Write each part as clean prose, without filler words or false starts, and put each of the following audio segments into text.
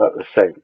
about the same.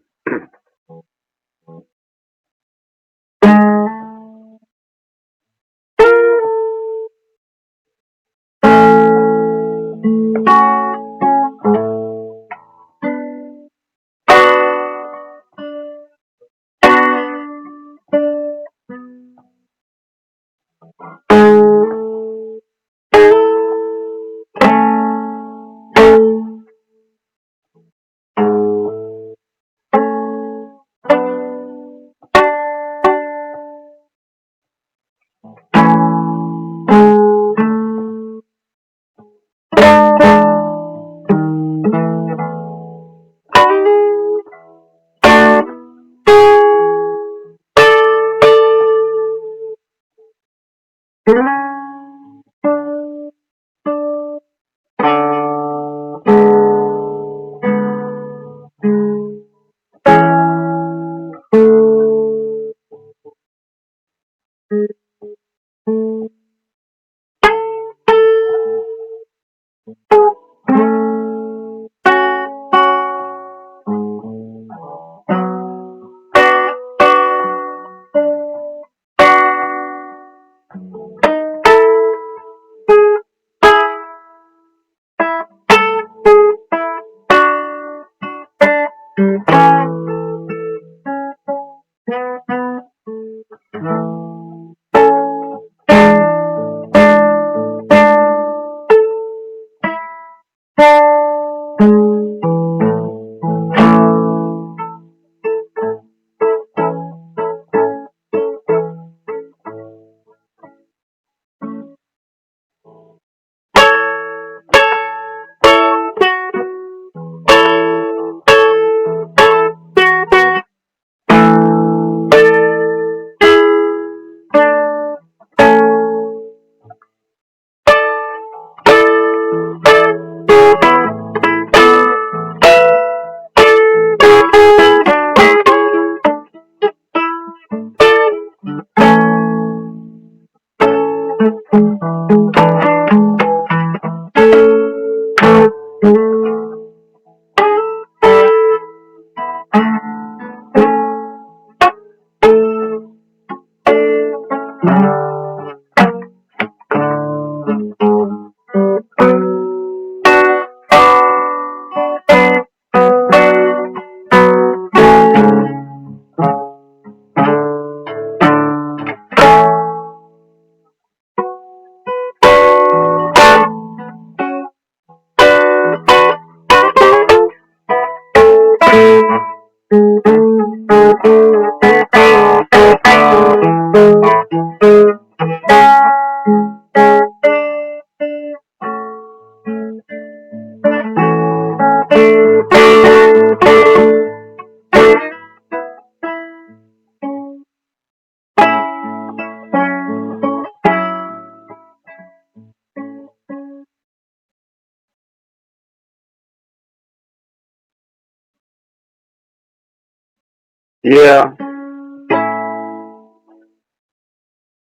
Yeah.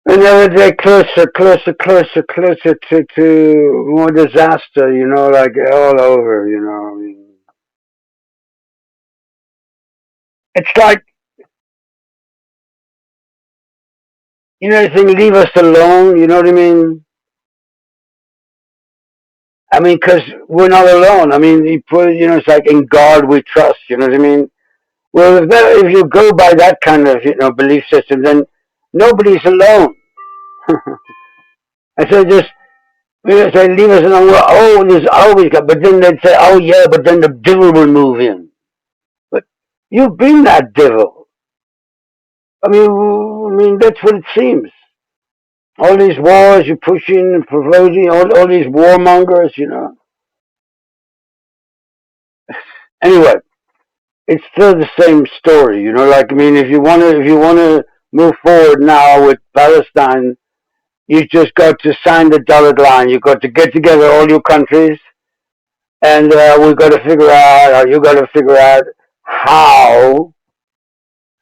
And then we get closer, closer, closer, closer to more disaster, like all over, I mean, it's like, they think, leave us alone, you know what I mean? I mean, because we're not alone. I mean, it's like in God we trust, you know what I mean? Well, if you go by that kind of, belief system, then nobody's alone. I said, just, say, leave us alone. Well, oh, there's always God. But then they'd say, oh, yeah, but then the devil will move in. But you've been that devil. I mean, that's what it seems. All these wars you're pushing and promoting, all these warmongers. Anyway, it's still the same story. Like, I mean, if you wanna move forward now with Palestine, you just got to sign the dotted line. You got to get together all your countries, and we got to figure out. You got to figure out how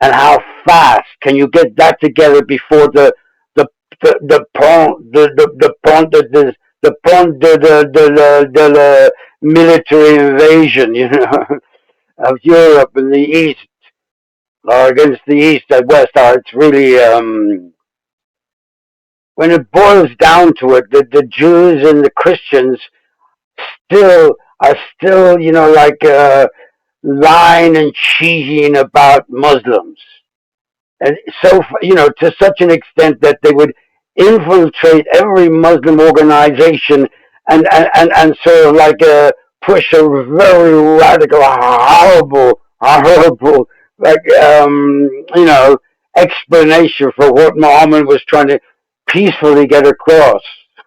and how fast can you get that together before the pont the pont the pont the military invasion. of Europe and the East, or against the East and West, it's really when it boils down to it, the Jews and the Christians still are still, like lying and cheating about Muslims, and so to such an extent that they would infiltrate every Muslim organization and sort of like push a very radical, horrible, like explanation for what Muhammad was trying to peacefully get across,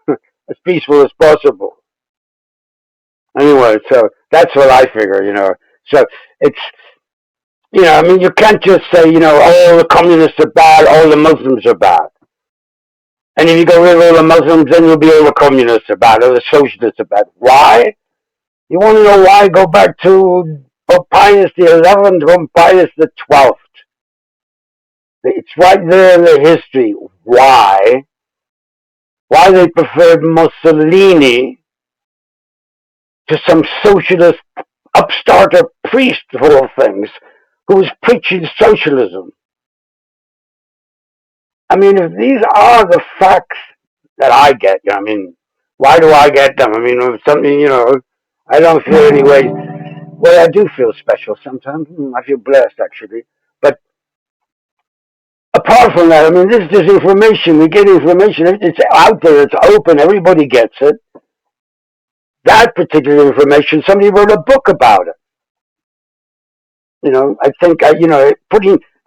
as peaceful as possible. Anyway, so that's what I figure. So it's I mean, you can't just say, all the communists are bad, all the Muslims are bad. And if you get rid of all the Muslims, then you'll be all the communists are bad, or the socialists are bad. Why? You want to know why? Go back to Pope Pius the 11th, Pope Pius the 12th. It's right there in the history. Why? Why they preferred Mussolini to some socialist upstarter priest, of all things, who was preaching socialism. I mean, if these are the facts that I get, I mean, why do I get them? I mean, if something, I don't feel any way. Well, I do feel special sometimes. I feel blessed, actually. But apart from that, I mean, this is information. We get information. It's out there. It's open. Everybody gets it. That particular information, somebody wrote a book about it. I think,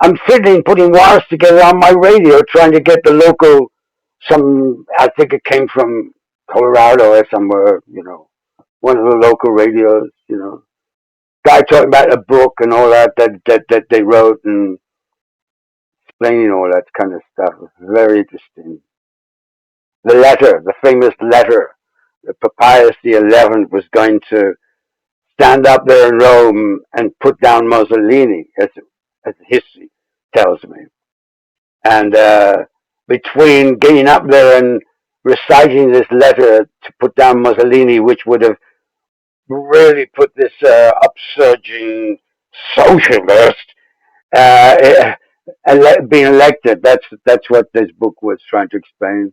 I'm fiddling, putting wires together on my radio, trying to get the local, I think it came from Colorado or somewhere, one of the local radios, guy talking about a book and all that they wrote and explaining all that kind of stuff. It was very interesting. The famous letter that Pius the 11th was going to stand up there in Rome and put down Mussolini, as history tells me. And between getting up there and reciting this letter to put down Mussolini, which would have really put this upsurging socialist being elected. That's what this book was trying to explain.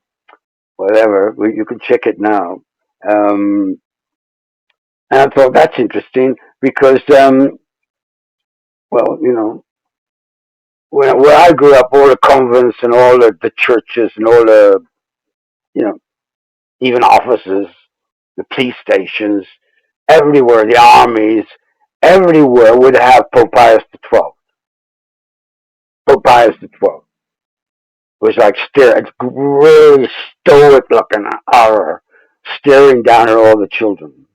Whatever, you can check it now. And I thought that's interesting because, well, where I grew up, all the convents and all the churches and all the, you know, even offices, the police stations, everywhere, the armies, everywhere would have Pope Pius the 12th. Pope Pius the 12th was like it's really stoic looking horror, staring down at all the children.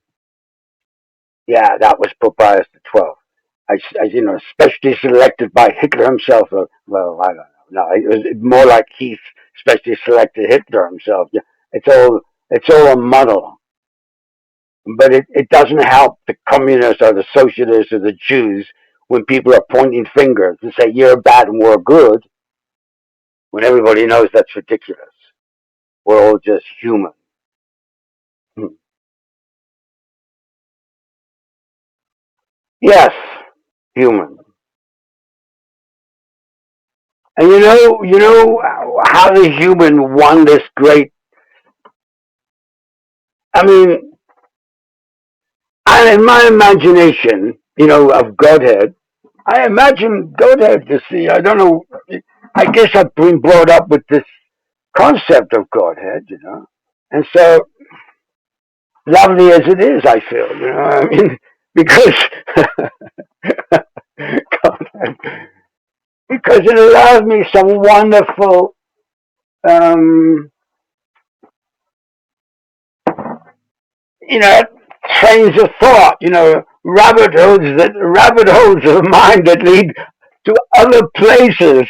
Yeah, that was Pope Pius the 12th. Especially selected by Hitler himself. Well, I don't know. No, it was more like he specially selected Hitler himself. Yeah, it's all a muddle. But it doesn't help the communists or the socialists or the Jews when people are pointing fingers and say you're bad and we're good, when everybody knows that's ridiculous. We're all just human. Hmm. Yes, human. And how the human won this great. I mean, in my imagination, of Godhead, I imagine Godhead to see. I don't know. I guess I've been brought up with this concept of Godhead. And so lovely as it is, I feel, I mean, because Godhead, because it allows me some wonderful, um, you know, trains of thought, rabbit holes of mind that lead to other places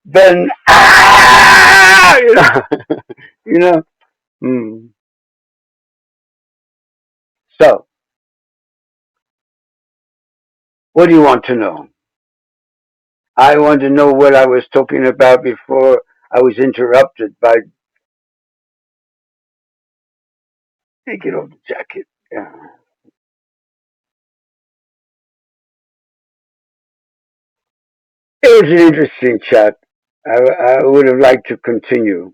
than you know, you know. Mm. So, what do you want to know? I want to know what I was talking about before I was interrupted by. Take it off the jacket. Yeah. It was an interesting chat. I would have liked to continue.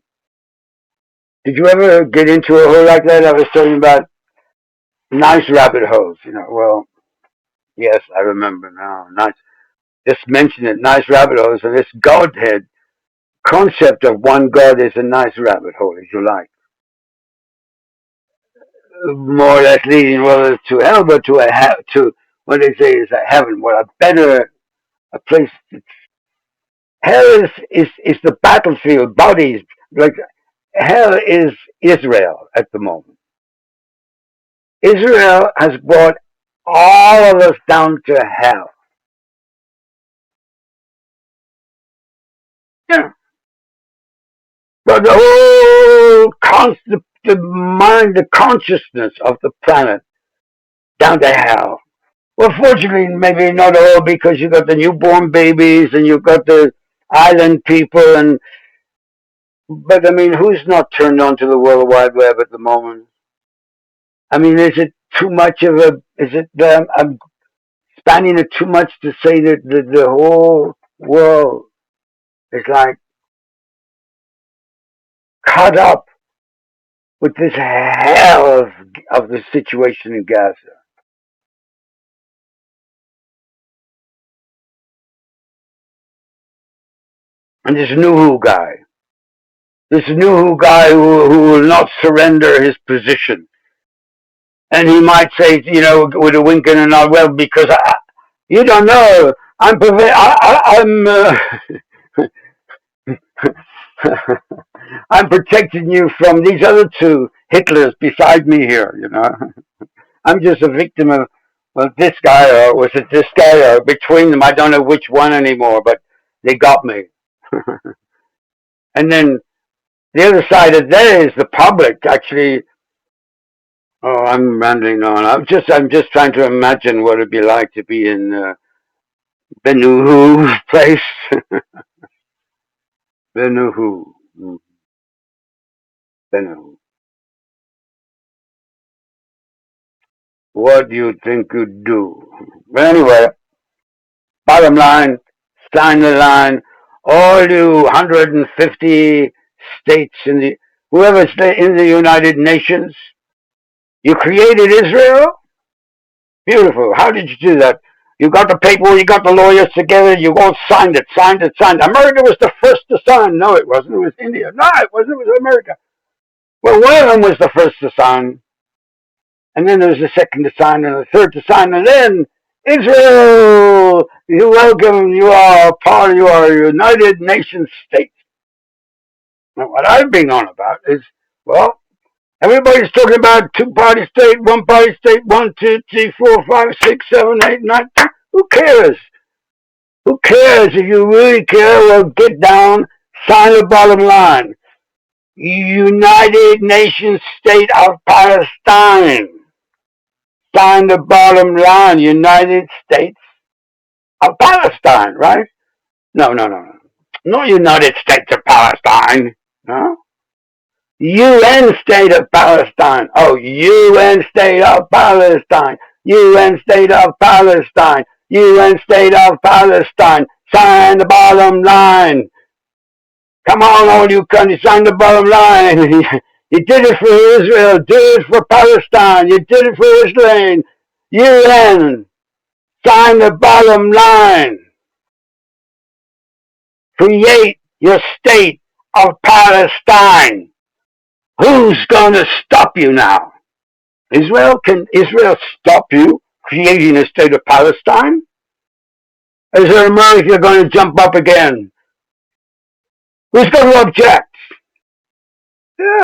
Did you ever get into a hole like that? I was talking about nice rabbit holes. Well, yes, I remember now. Nice. Just mention it. Nice rabbit holes, and this Godhead concept of one God is a nice rabbit hole, if you like. More or less leading whether to hell, but to what they say is a heaven. What a better a place. Hell is the battlefield. Bodies like hell is Israel at the moment. Israel has brought all of us down to hell. Yeah. But the whole the mind, the consciousness of the planet down to hell. Well, fortunately, maybe not all because you got the newborn babies and you got the island people, and but I mean, who's not turned on to the World Wide Web at the moment? I mean, is it too much of a? Is it? I'm spanning it too much to say that the whole world is like caught up with this hell of the situation in Gaza. And this Nuhu guy who will not surrender his position. And he might say, with a wink and a nod, well, because you don't know, I'm protecting you from these other two Hitlers beside me here. I'm just a victim of this guy, or was it this guy, or between them, I don't know which one anymore, but they got me. And then the other side of that is the public actually. Oh, I'm rambling on. I'm just trying to imagine what it'd be like to be in Benuhu place. Benuhu. Benuhu. What do you think you'd do? But anyway, bottom line, sign the line. All you 150 states whoever's in the United Nations, you created Israel. Beautiful. How did you do that? You got the paper, you got the lawyers together, you all signed it, signed it, signed it. America was the first to sign. No, it wasn't. It was India. No, it wasn't. It was America. Well, one of them was the first to sign, and then there was the second to sign, and the third to sign, and then Israel, you welcome, you are part, you are a United Nations state. Now, what I've been on about is, well, everybody's talking about two-party state, one-party state, 1, 2, 3, 4, 5, 6, 7, 8, 9. Who cares? Who cares? If you really care, well, get down, sign the bottom line. United Nations State of Palestine. Sign the bottom line. United States of Palestine, right? No, no, no, no. No United States of Palestine. No. UN State of Palestine. Oh, UN State of Palestine. UN State of Palestine. UN State of Palestine. Sign the bottom line. Come on, all you countries, sign the bottom line. You did it for Israel. Do it for Palestine. You did it for Israel. UN. Sign the bottom line. Create your state of Palestine. Who's going to stop you now? Israel? Can Israel stop you creating a state of Palestine? Is America going to jump up again? Who's going to object? Yeah.